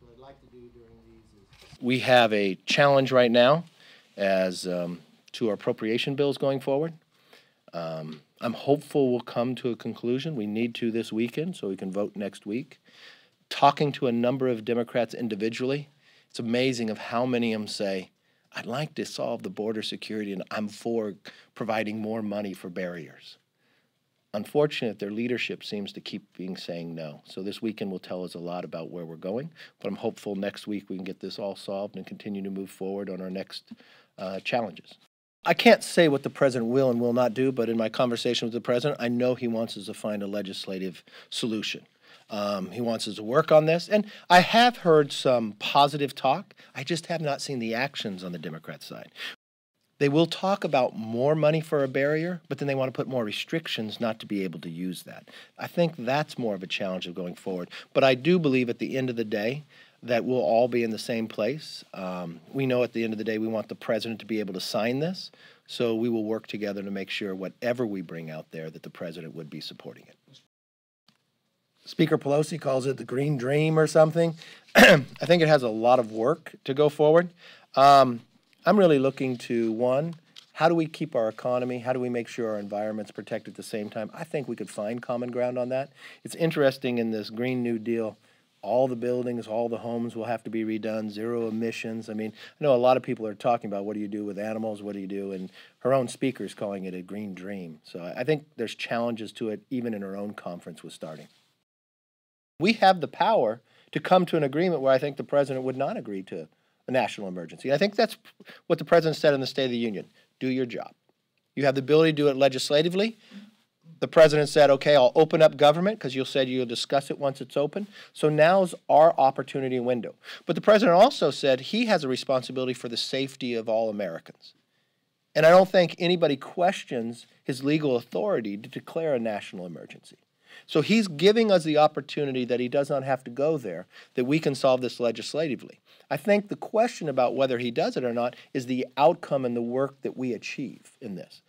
What I'd like to do during these is we have a challenge right now as to our appropriation bills going forward. I'm hopeful we'll come to a conclusion. We need to this weekend so we can vote next week. Talking to a number of Democrats individually, it's amazing of how many of them say, I'd like to solve the border security and I'm for providing more money for barriers. Unfortunately, their leadership seems to keep saying no. So this weekend will tell us a lot about where we're going, but I'm hopeful next week we can get this all solved and continue to move forward on our next challenges. I can't say what the president will and will not do, but in my conversation with the president, I know he wants us to find a legislative solution. He wants us to work on this, and I have heard some positive talk. I just have not seen the actions on the Democrat side. They will talk about more money for a barrier, but then they want to put more restrictions not to be able to use that. I think that's more of a challenge of going forward. But I do believe at the end of the day that we'll all be in the same place. We know at the end of the day we want the president to be able to sign this, so we will work together to make sure whatever we bring out there that the president would be supporting it. Speaker Pelosi calls it the green dream or something. I think it has a lot of work to go forward. I'm really looking to, one, how do we keep our economy? How do we make sure our environment's protected at the same time? I think we could find common ground on that. It's interesting in this Green New Deal, all the buildings, all the homes will have to be redone, zero emissions. I mean, I know a lot of people are talking about what do you do with animals, what do you do, and her own speaker is calling it a green dream. So I think there's challenges to it, even in her own conference with starting. We have the power to come to an agreement where I think the president would not agree to a national emergency. I think that's what the president said in the State of the Union. Do your job. You have the ability to do it legislatively. The president said, okay, I'll open up government because you said you'll discuss it once it's open. So now's our opportunity window. But the president also said he has a responsibility for the safety of all Americans. And I don't think anybody questions his legal authority to declare a national emergency. So he's giving us the opportunity that he does not have to go there, that we can solve this legislatively. I think the question about whether he does it or not is the outcome and the work that we achieve in this.